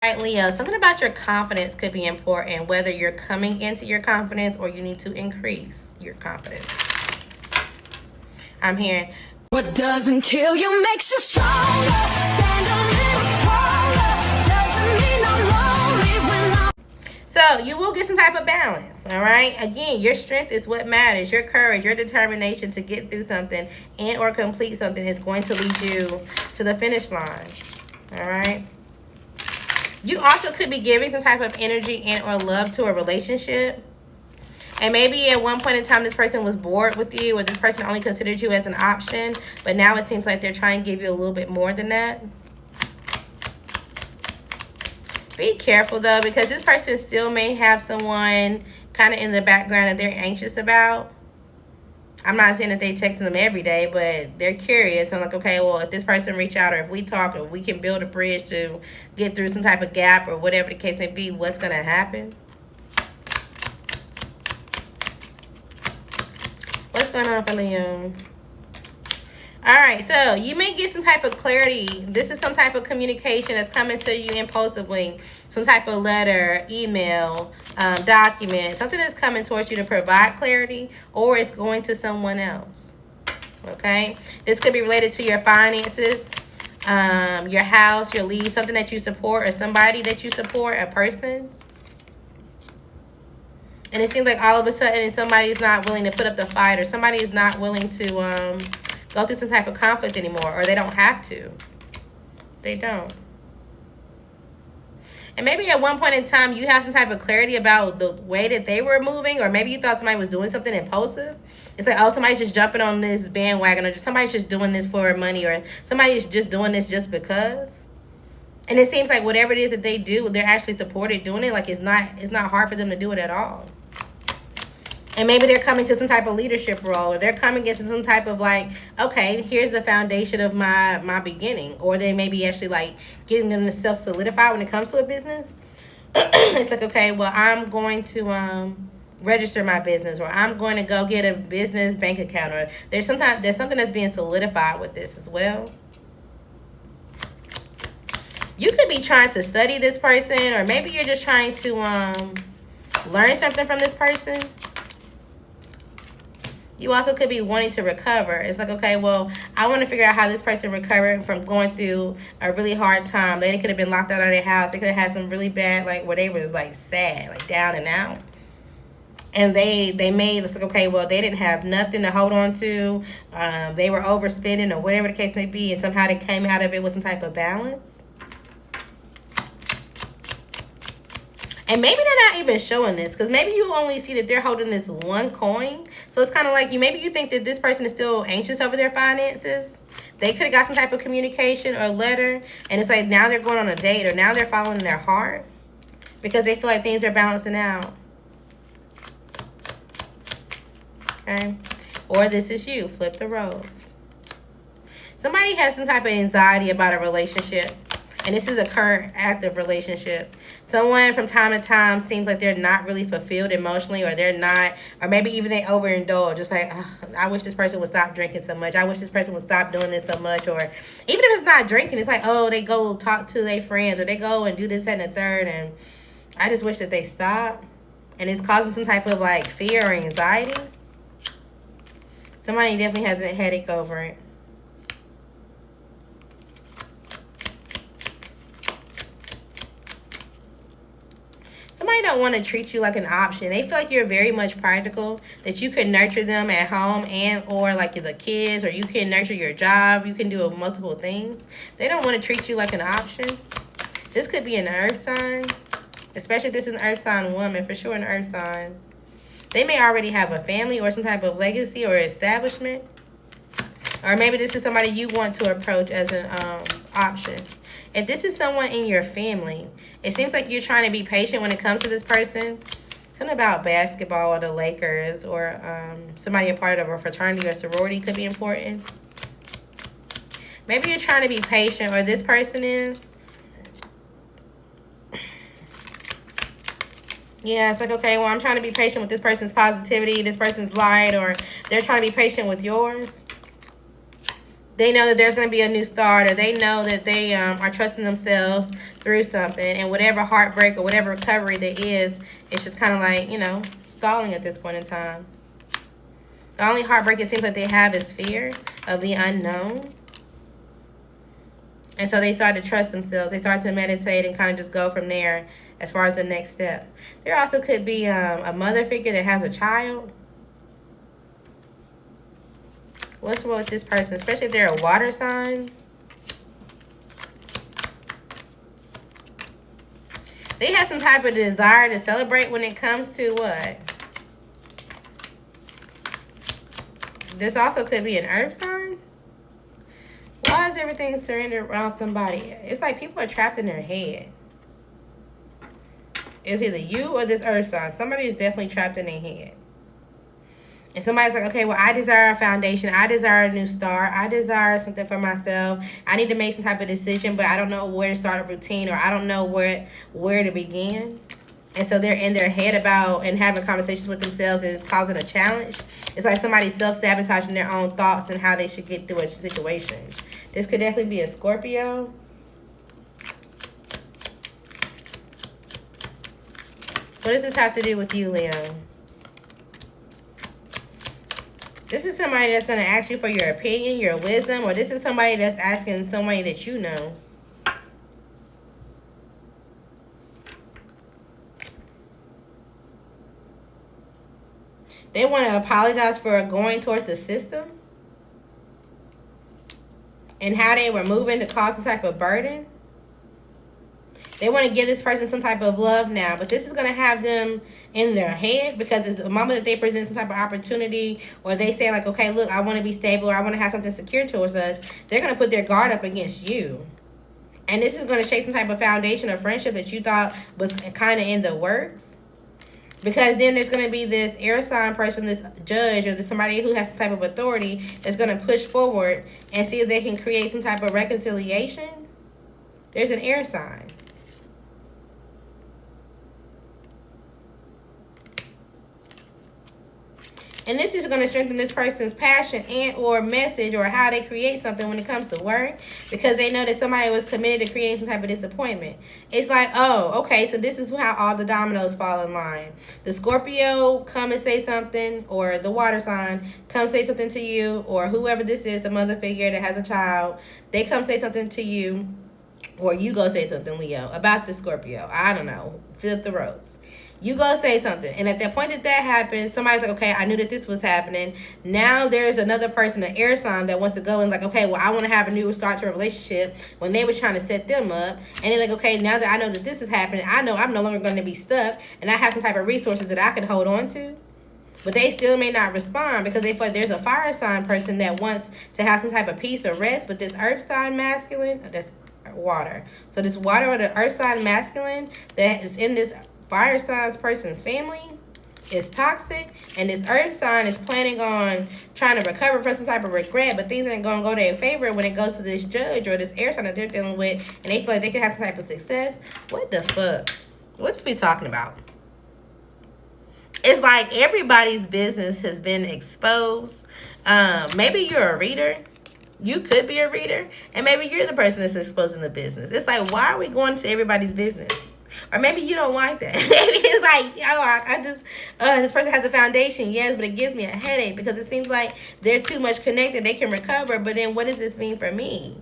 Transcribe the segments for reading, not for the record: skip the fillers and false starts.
All right, Leo, something about your confidence could be important, whether you're coming into your confidence or you need to increase your confidence. I'm hearing, what doesn't kill you makes you stronger. Stand a little taller. Doesn't mean I'm lonely when I'm... So you will get some type of balance, all right? Again, your strength is what matters. Your courage, your determination to get through something and or complete something is going to lead you to the finish line, all right? You also could be giving some type of energy and or love to a relationship. And maybe at one point in time, this person was bored with you, or this person only considered you as an option. But now it seems like they're trying to give you a little bit more than that. Be careful, though, because this person still may have someone kind of in the background that they're anxious about. I'm not saying that they text them every day, but they're curious. I'm like, okay, well, if this person reach out, or if we talk, or we can build a bridge to get through some type of gap, or whatever the case may be, what's going to happen? What's going on for Leo? All right, so you may get some type of clarity. This is some type of communication that's coming to you impulsively. Some type of letter, email, document. Something that's coming towards you to provide clarity, or it's going to someone else. Okay? This could be related to your finances, your house, your lease, something that you support, or somebody that you support, a person. And it seems like all of a sudden somebody's not willing to put up the fight, or somebody is not willing to go through some type of conflict anymore, or they don't have to. They don't. And maybe at one point in time you have some type of clarity about the way that they were moving, or maybe you thought somebody was doing something impulsive. It's like, oh, somebody's just jumping on this bandwagon, or somebody's just doing this for money, or somebody's just doing this just because. And it seems like whatever it is that they do, they're actually supported doing it. Like it's not hard for them to do it at all. And maybe they're coming to some type of leadership role, or they're coming into some type of like, okay, here's the foundation of my beginning. Or they may be actually like getting them to self-solidify when it comes to a business. It's like, okay, well, I'm going to register my business, or I'm going to go get a business bank account, or there's something that's being solidified with this as well. You could be trying to study this person, or maybe you're just trying to learn something from this person. You also could be wanting to recover. It's like, okay, well, I want to figure out how this person recovered from going through a really hard time. They could have been locked out of their house. They could have had some really bad, like, where they was, like, sad, like, down and out. And they made, it's like, okay, well, they didn't have nothing to hold on to. They were overspending, or whatever the case may be, and somehow they came out of it with some type of balance. And maybe they're not even showing this, because maybe you only see that they're holding this one coin. So it's kind of like maybe you think that this person is still anxious over their finances. They could have got some type of communication or letter, and it's like now they're going on a date, or now they're following their heart because they feel like things are balancing out. Okay? Or this is you. Flip the roles. Somebody has some type of anxiety about a relationship. And this is a current active relationship. Someone from time to time seems like they're not really fulfilled emotionally, or they're not, or maybe even they overindulge. Just like, oh, I wish this person would stop drinking so much. I wish this person would stop doing this so much. Or even if it's not drinking, it's like, oh, they go talk to their friends, or they go and do this, that, and the third. And I just wish that they stop. And it's causing some type of like fear or anxiety. Somebody definitely has a headache over it. Somebody don't want to treat you like an option. They feel like you're very much practical, that you can nurture them at home and or like the kids, or you can nurture your job. You can do multiple things. They don't want to treat you like an option. This could be an earth sign, especially if this is an earth sign woman, for sure an earth sign. They may already have a family or some type of legacy or establishment. Or maybe this is somebody you want to approach as an option. If this is someone in your family, it seems like you're trying to be patient when it comes to this person. Something about basketball or the Lakers, or somebody a part of a fraternity or sorority could be important. Maybe you're trying to be patient, or this person is. Yeah, it's like, okay, well, I'm trying to be patient with this person's positivity, this person's light, or they're trying to be patient with yours. They know that there's going to be a new start, or they know that they are trusting themselves through something, and whatever heartbreak or whatever recovery there is, it's just kind of like, you know, stalling at this point in time. The only heartbreak it seems like they have is fear of the unknown. And so they start to trust themselves. They start to meditate and kind of just go from there as far as the next step. There also could be a mother figure that has a child. What's wrong with this person? Especially if they're a water sign. They have some type of desire to celebrate when it comes to what? This also could be an earth sign. Why is everything surrendered around somebody? It's like people are trapped in their head. It's either you or this earth sign. Somebody is definitely trapped in their head. And somebody's like, okay, well, I desire a foundation. I desire a new start. I desire something for myself. I need to make some type of decision, but I don't know where to start a routine, or I don't know where to begin. And so they're in their head about and having conversations with themselves, and it's causing a challenge. It's like somebody self-sabotaging their own thoughts and how they should get through a situation. This could definitely be a Scorpio. What does this have to do with you, Leo? This is somebody that's going to ask you for your opinion, your wisdom, or this is somebody that's asking somebody that you know. They want to apologize for going towards the system and how they were moving to cause some type of burden. They want to give this person some type of love now, but this is going to have them in their head, because it's the moment that they present some type of opportunity, or they say like, okay, look, I want to be stable, or I want to have something secure towards us. They're going to put their guard up against you. And this is going to shake some type of foundation of friendship that you thought was kind of in the works. Because then there's going to be this air sign person, this judge, or this somebody who has some type of authority that's going to push forward and see if they can create some type of reconciliation. There's an air sign. And this is going to strengthen this person's passion and or message or how they create something when it comes to work, because they know that somebody was committed to creating some type of disappointment. It's like, oh, okay, so this is how all the dominoes fall in line. The Scorpio come and say something, or the water sign come say something to you, or whoever this is, a mother figure that has a child, they come say something to you, or you go say something, Leo, about the Scorpio. I don't know. Flip the roles. You go say something. And at the point that happens, somebody's like, okay, I knew that this was happening. Now there's another person, an air sign, that wants to go and like, okay, well, I want to have a new start to a relationship, when they were trying to set them up. And they're like, okay, now that I know that this is happening, I know I'm no longer going to be stuck, and I have some type of resources that I can hold on to. But they still may not respond, because they feel like there's a fire sign person that wants to have some type of peace or rest. But this earth sign masculine, that's water. So this water or the earth sign masculine that is in this fire signs person's family is toxic, and this earth sign is planning on trying to recover from some type of regret, but things ain't gonna go their favor when it goes to this judge or this air sign that they're dealing with, and they feel like they can have some type of success. What the fuck? What's we talking about? It's like everybody's business has been exposed. Maybe you're a reader. You could be a reader, and maybe you're the person that's exposing the business. It's like, why are we going to everybody's business? Or maybe you don't like that. Maybe it's like, oh, I just, this person has a foundation, yes, but it gives me a headache, because it seems like they're too much connected. They can recover, but then what does this mean for me?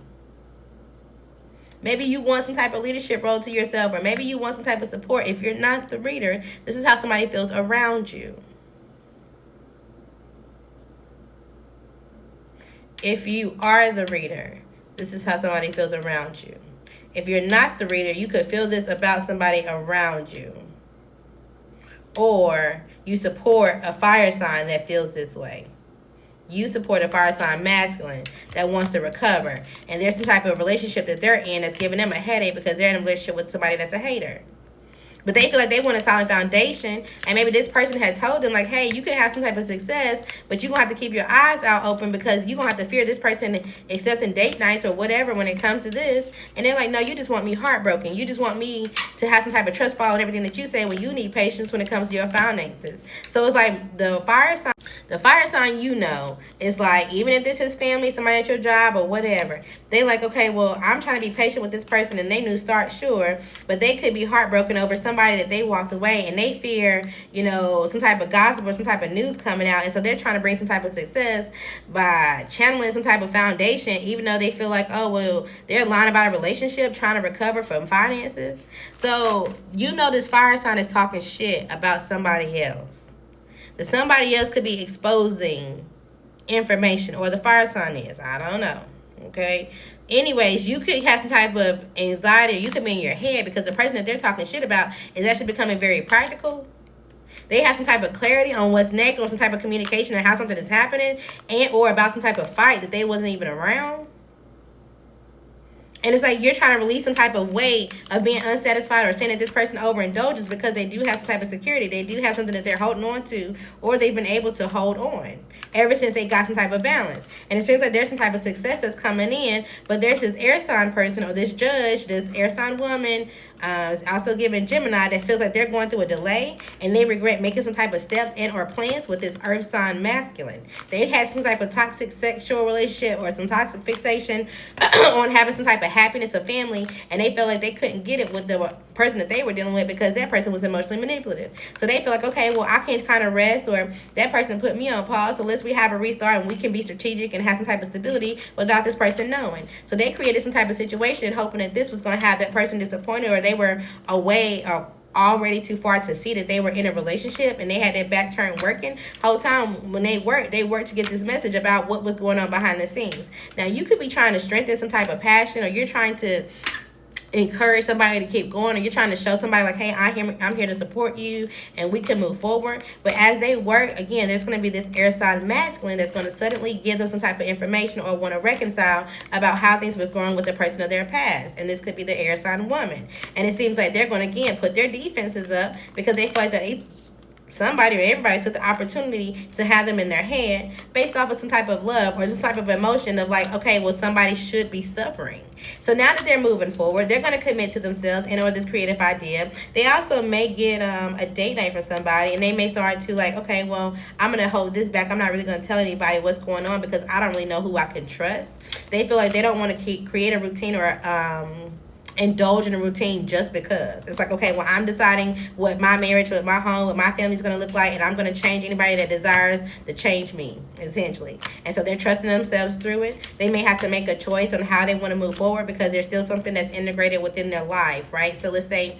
Maybe you want some type of leadership role to yourself, or maybe you want some type of support. If you're not the reader, this is how somebody feels around you. If you are the reader, this is how somebody feels around you. If you're not the reader, you could feel this about somebody around you. Or you support a fire sign that feels this way. You support a fire sign masculine that wants to recover. And there's some type of relationship that they're in that's giving them a headache, because they're in a relationship with somebody that's a hater. But they feel like they want a solid foundation, and maybe this person had told them like, hey, you can have some type of success, but you're going to have to keep your eyes out open, because you're going to have to fear this person accepting date nights or whatever when it comes to this. And they're like, no, you just want me heartbroken. You just want me to have some type of trust fall in everything that you say, when you need patience when it comes to your finances. So it's like the fire sign, The fire sign, you know, is like, even if this is family, somebody at your job or whatever, they like, okay, well, I'm trying to be patient with this person and they new start, sure, but they could be heartbroken over somebody that they walked away and they fear, you know, some type of gossip or some type of news coming out. And so they're trying to bring some type of success by channeling some type of foundation, even though they feel like, oh, well, they're lying about a relationship, trying to recover from finances. So, you know, this fire sign is talking shit about somebody else. That somebody else could be exposing information, or the fire sign is. I don't know. Okay. Anyways, you could have some type of anxiety, or you could be in your head because the person that they're talking shit about is actually becoming very practical. They have some type of clarity on what's next, or some type of communication on how something is happening, and or about some type of fight that they wasn't even around. And it's like you're trying to release some type of weight of being unsatisfied or saying that this person overindulges because they do have some type of security. They do have something that they're holding on to, or they've been able to hold on ever since they got some type of balance. And it seems like there's some type of success that's coming in, but there's this air sign person or this judge, this air sign woman, is also giving Gemini, that feels like they're going through a delay and they regret making some type of steps and or plans with this earth sign masculine. They had some type of toxic sexual relationship or some toxic fixation on having some type of happiness or family, and they felt like they couldn't get it with the person that they were dealing with because that person was emotionally manipulative. So they feel like, okay, well, I can kind of rest, or that person put me on pause, so let's we have a restart and we can be strategic and have some type of stability without this person knowing. So they created some type of situation hoping that this was going to have that person disappointed, or they were away or already too far to see that they were in a relationship and they had their back turned working. Whole time when they worked to get this message about what was going on behind the scenes. Now, you could be trying to strengthen some type of passion, or you're trying to encourage somebody to keep going, or you're trying to show somebody like, hey, I'm here to support you and we can move forward. But as they work, again, there's going to be this air sign masculine that's going to suddenly give them some type of information or want to reconcile about how things were going with the person of their past. And this could be the air sign woman. And it seems like they're going to, again, put their defenses up because they feel like that somebody or everybody took the opportunity to have them in their head based off of some type of love or some type of emotion of like, okay, well, somebody should be suffering. So now that they're moving forward, they're going to commit to themselves and or this creative idea. They also may get a date night from somebody, and they may start to like, okay, well, I'm going to hold this back. I'm not really going to tell anybody what's going on because I don't really know who I can trust. They feel like they don't want to create a routine or indulge in a routine just because. It's like, okay, well, I'm deciding what my marriage, what my home, what my family is going to look like, and I'm going to change anybody that desires to change me, essentially. And so they're trusting themselves through it. They may have to make a choice on how they want to move forward because there's still something that's integrated within their life, right? So let's say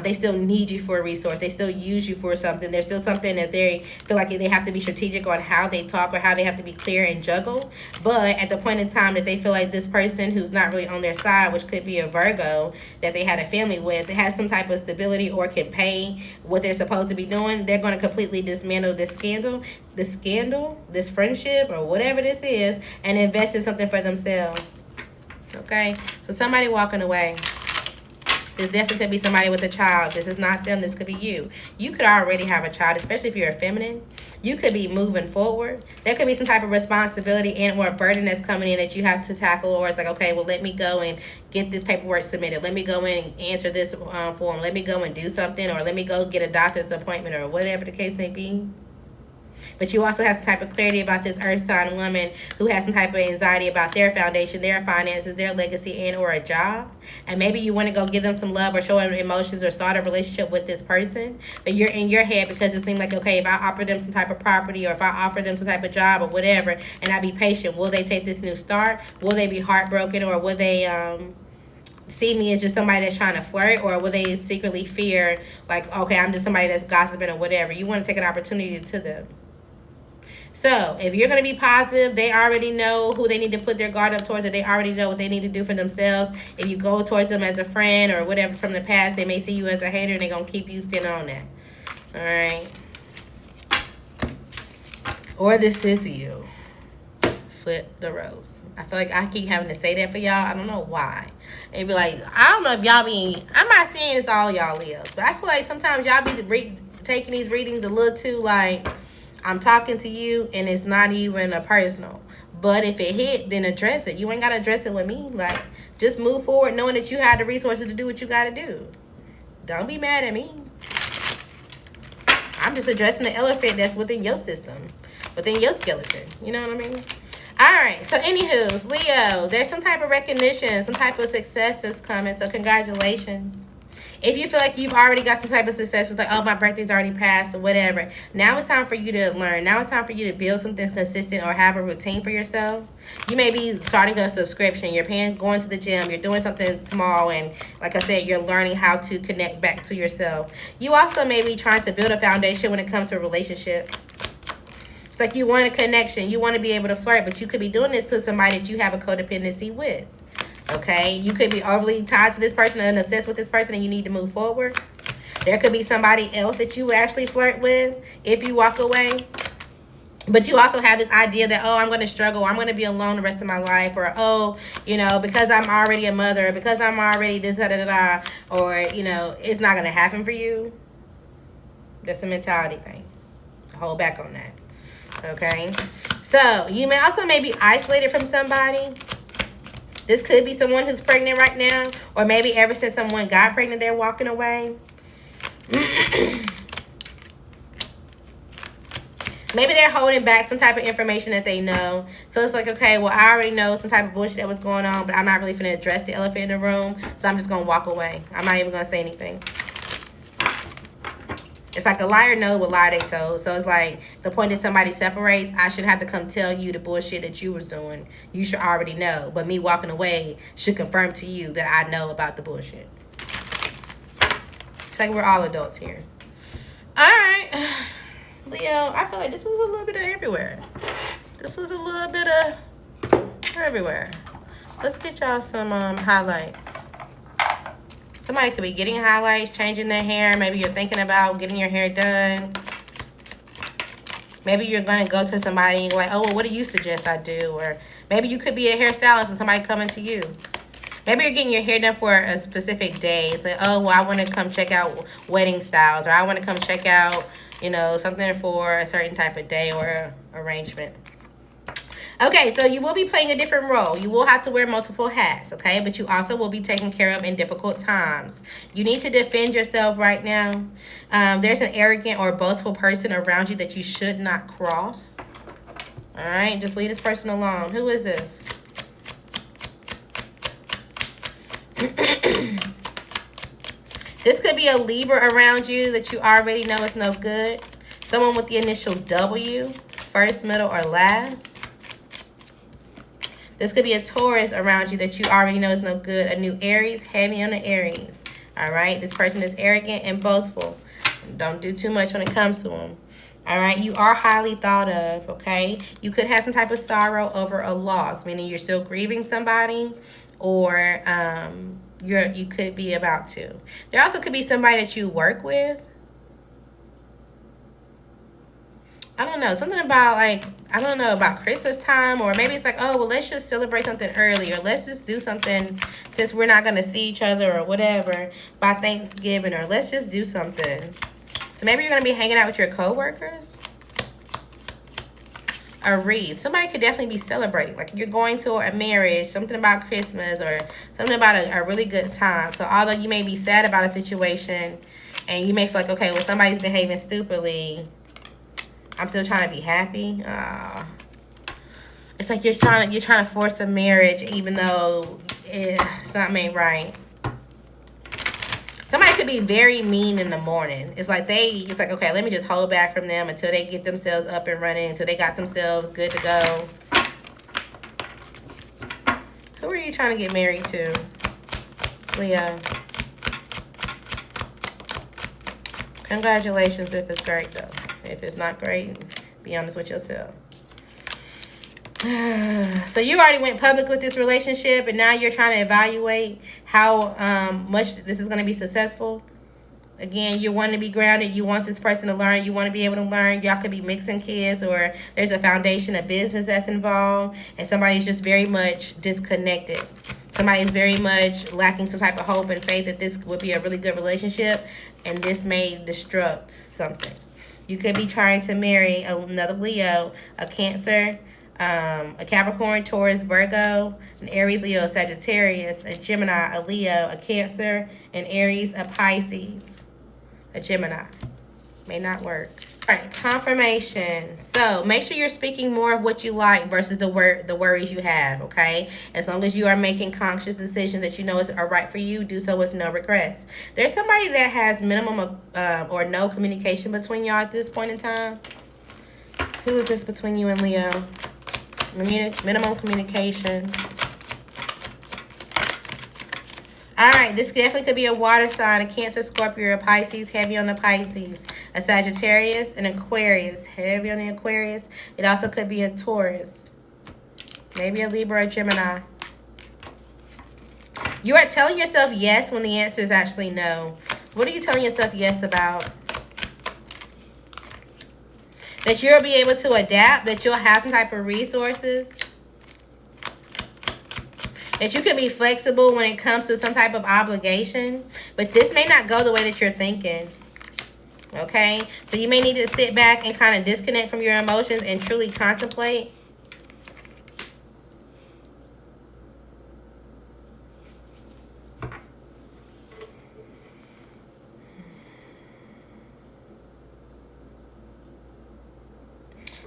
they still need you for a resource. They still use you for something. There's still something that they feel like they have to be strategic on how they talk or how they have to be clear and juggle. But at the point in time that they feel like this person who's not really on their side, which could be a Virgo that they had a family with, has some type of stability or can pay what they're supposed to be doing, they're going to completely dismantle this friendship, or whatever this is, and invest in something for themselves. Okay? So somebody walking away. This definitely could be somebody with a child. This is not them. This could be you. You could already have a child, especially if you're a feminine. You could be moving forward. There could be some type of responsibility and or burden that's coming in that you have to tackle. Or it's like, okay, well, let me go and get this paperwork submitted. Let me go in and answer this form. Let me go and do something. Or let me go get a doctor's appointment, or whatever the case may be. But you also have some type of clarity about this earth sign woman who has some type of anxiety about their foundation, their finances, their legacy, and or a job. And maybe you want to go give them some love or show them emotions or start a relationship with this person. But you're in your head because it seems like, okay, if I offer them some type of property, or if I offer them some type of job or whatever, and I be patient, will they take this new start? Will they be heartbroken, or will they see me as just somebody that's trying to flirt, or will they secretly fear like, okay, I'm just somebody that's gossiping or whatever? You want to take an opportunity to them. So if you're going to be positive, they already know who they need to put their guard up towards, or they already know what they need to do for themselves. If you go towards them as a friend or whatever from the past, they may see you as a hater, and they're going to keep you sitting on that. All right. Or this is you. Flip the rose. I feel like I keep having to say that for y'all. I don't know why. It'd be like, I don't know if y'all be, I'm not saying it's all y'all lives, but I feel like sometimes y'all be taking these readings a little too like, I'm talking to you and it's not even a personal. But if it hit, then address it. You ain't got to address it with me. Like, just move forward knowing that you have the resources to do what you got to do. Don't be mad at me. I'm just addressing the elephant that's within your system, within your skeleton. You know what I mean? All right. So, anywho's, Leo, there's some type of recognition, some type of success that's coming. So, congratulations. If you feel like you've already got some type of success, it's like, oh, my birthday's already passed or whatever. Now it's time for you to learn. Now it's time for you to build something consistent or have a routine for yourself. You may be starting a subscription. You're going to the gym. You're doing something small. And like I said, you're learning how to connect back to yourself. You also may be trying to build a foundation when it comes to a relationship. It's like you want a connection. You want to be able to flirt, but you could be doing this to somebody that you have a codependency with. Okay, you could be overly tied to this person and obsessed with this person and you need to move forward. There could be somebody else that you actually flirt with if you walk away. But you also have this idea that, oh, I'm going to struggle. I'm going to be alone the rest of my life. Or, oh, you know, because I'm already a mother. Because I'm already this, da, da, da, da. Or, you know, it's not going to happen for you. That's a mentality thing. Hold back on that. Okay. So, you may also be isolated from somebody. This could be someone who's pregnant right now. Or maybe ever since someone got pregnant, they're walking away. Maybe they're holding back some type of information that they know. So it's like, okay, well, I already know some type of bullshit that was going on, but I'm not really finna address the elephant in the room. So I'm just going to walk away. I'm not even going to say anything. It's like a liar knows what lie they told. So it's like the point that somebody separates, I should have to come tell you the bullshit that you was doing. You should already know. But me walking away should confirm to you that I know about the bullshit. It's like we're all adults here. All right. Leo, I feel like this was a little bit of everywhere. This was a little bit of everywhere. Let's get y'all some highlights. Somebody could be getting highlights, changing their hair. Maybe you're thinking about getting your hair done. Maybe you're going to go to somebody and you're like, oh, well, what do you suggest I do? Or maybe you could be a hairstylist and somebody coming to you. Maybe you're getting your hair done for a specific day. It's like, oh, well, I want to come check out wedding styles. Or I want to come check out, you know, something for a certain type of day or arrangement. Okay, so you will be playing a different role. You will have to wear multiple hats, okay? But you also will be taken care of in difficult times. You need to defend yourself right now. There's an arrogant or boastful person around you that you should not cross. All right, just leave this person alone. Who is this? This could be a Libra around you that you already know is no good. Someone with the initial W, first, middle, or last. This could be a Taurus around you that you already know is no good. A new Aries, heavy on the Aries. All right, this person is arrogant and boastful. Don't do too much when it comes to them. All right, you are highly thought of, okay? You could have some type of sorrow over a loss, meaning you're still grieving somebody, or you could be about to. There also could be somebody that you work with. I don't know, something about like, I don't know, about Christmas time, or maybe it's like, oh, well, let's just celebrate something early, or let's just do something since we're not going to see each other or whatever by Thanksgiving, or let's just do something. So maybe you're going to be hanging out with your coworkers. A read. Somebody could definitely be celebrating. Like you're going to a marriage, something about Christmas, or something about a really good time. So although you may be sad about a situation, and you may feel like, okay, well, somebody's behaving stupidly, I'm still trying to be happy. It's like you're trying to force a marriage even though something ain't right. Somebody could be very mean in the morning. It's like okay, let me just hold back from them until they get themselves up and running, until they got themselves good to go. Who are you trying to get married to, Leo? Congratulations if it's great though. If it's not great, be honest with yourself. So you already went public with this relationship, and now you're trying to evaluate how much this is going to be successful. Again, you want to be grounded. You want this person to learn. You want to be able to learn. Y'all could be mixing kids, or there's a foundation of business that's involved, and somebody's just very much disconnected. Somebody is very much lacking some type of hope and faith that this would be a really good relationship, and this may destruct something. You could be trying to marry another Leo, a Cancer, a Capricorn, Taurus, Virgo, an Aries, Leo, a Sagittarius, a Gemini, a Leo, a Cancer, an Aries, a Pisces, a Gemini. May not work. All right, confirmation. So make sure you're speaking more of what you like versus the worries you have. Okay, as long as you are making conscious decisions that you know are right for you, do so with no regrets. There's somebody that has minimum of, or no communication between y'all at this point in time. Who is this between you and Leo? Minimum communication. All right, this definitely could be a water sign, a Cancer, Scorpio, a Pisces, heavy on the Pisces, a Sagittarius, an Aquarius, heavy on the Aquarius. It also could be a Taurus, maybe a Libra or Gemini. You are telling yourself yes when the answer is actually no. What are you telling yourself yes about? That you'll be able to adapt, that you'll have some type of resources. That you can be flexible when it comes to some type of obligation. But this may not go the way that you're thinking. Okay? So you may need to sit back and kind of disconnect from your emotions and truly contemplate.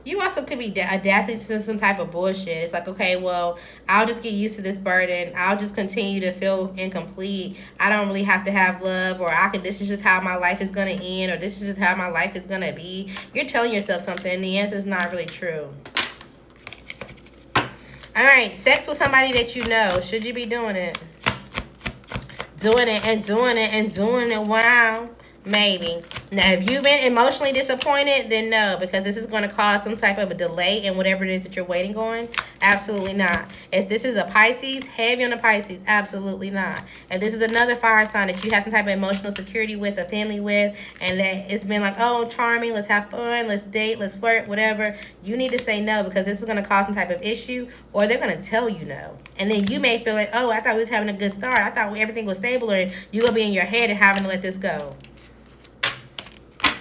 You also could be adapting to some type of bullshit. It's like, okay, well, I'll just get used to this burden. I'll just continue to feel incomplete. I don't really have to have love, or this is just how my life is going to end, or this is just how my life is going to be. You're telling yourself something, and the answer is not really true. All right, sex with somebody that you know. Should you be doing it? Doing it and doing it and doing it. Wow. Maybe. Now, if you've been emotionally disappointed, then no, because this is going to cause some type of a delay in whatever it is that you're waiting on. Absolutely not. If this is a Pisces, heavy on the Pisces, absolutely not. If this is another fire sign that you have some type of emotional security with, a family with, and that it's been like, oh, charming, let's have fun, let's date, let's flirt, whatever, you need to say no, because this is going to cause some type of issue, or they're going to tell you no. And then you may feel like, oh, I thought we was having a good start. I thought everything was stable, and you're going to be in your head and having to let this go.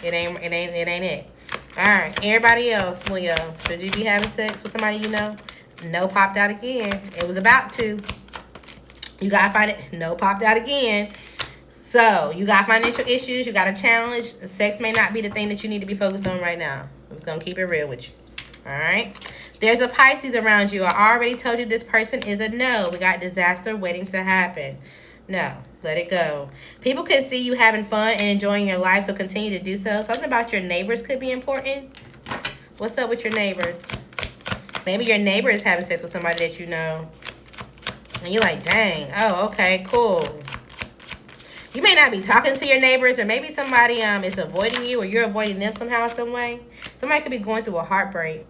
It ain't it. Alright, everybody else, Leo. Should you be having sex with somebody you know? No popped out again. It was about to. You gotta find it. No popped out again. So, you got financial issues. You got a challenge. Sex may not be the thing that you need to be focused on right now. I'm just gonna keep it real with you. Alright? There's a Pisces around you. I already told you this person is a no. We got disaster waiting to happen. No, let it go. People can see you having fun and enjoying your life, so continue to do so. Something about your neighbors could be important. What's up with your neighbors? Maybe your neighbor is having sex with somebody that you know. And you're like, dang, oh, okay, cool. You may not be talking to your neighbors, or maybe somebody is avoiding you, or you're avoiding them somehow, some way. Somebody could be going through a heartbreak.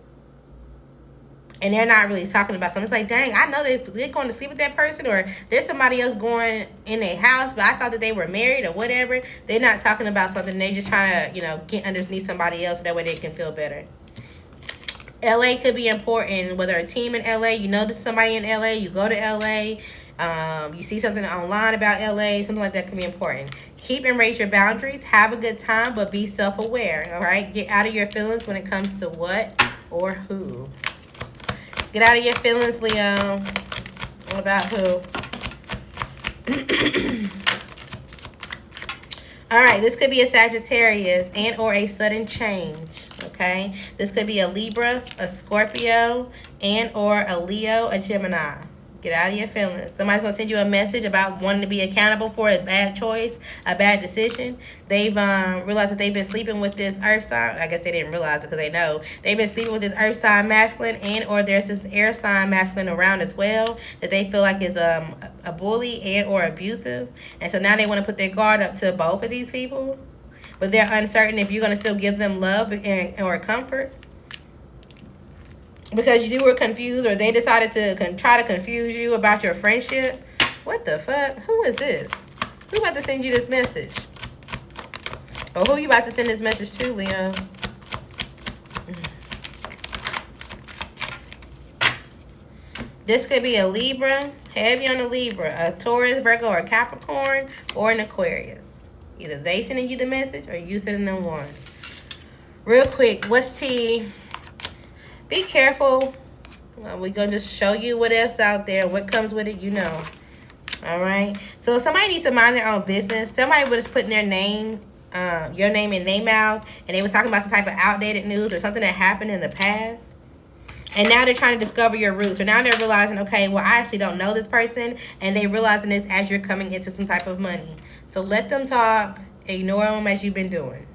And they're not really talking about something. It's like, dang, I know they're going to sleep with that person, or there's somebody else going in their house, but I thought that they were married or whatever. They're not talking about something. They're just trying to, get underneath somebody else so that way they can feel better. LA could be important, whether a team in LA, you know this is somebody in LA, you go to LA, you see something online about LA, something like that can be important. Keep and raise your boundaries. Have a good time, but be self-aware, all right? Get out of your feelings when it comes to what or who. Get out of your feelings, Leo. What about who? All right, this could be a Sagittarius and or a sudden change, okay? This could be a Libra, a Scorpio, and or a Leo, a Gemini. Get out of your feelings. Somebody's going to send you a message about wanting to be accountable for a bad choice, a bad decision. They've realized that they've been sleeping with this earth sign. I guess they didn't realize it because they know. They've been sleeping with this earth sign masculine, and or there's this air sign masculine around as well that they feel like is a bully and or abusive. And so now they want to put their guard up to both of these people. But they're uncertain if you're going to still give them love or comfort. Because you were confused, or they decided to try to confuse you about your friendship. What the fuck? Who is this? Who about to send you this message? Or who you about to send this message to, Leo? This could be a Libra, heavy on a Libra, a Taurus, Virgo, or a Capricorn, or an Aquarius. Either they sending you the message or you sending them one. Real quick, what's T? Be careful. We're going to just show you what else out there. What comes with it, you know. All right? So if somebody needs to mind their own business, somebody was just putting their name your name in their mouth, and they was talking about some type of outdated news or something that happened in the past. And now they're trying to discover your roots. Or now they're realizing, okay, well, I actually don't know this person. And they realizing this as you're coming into some type of money. So let them talk. Ignore them as you've been doing.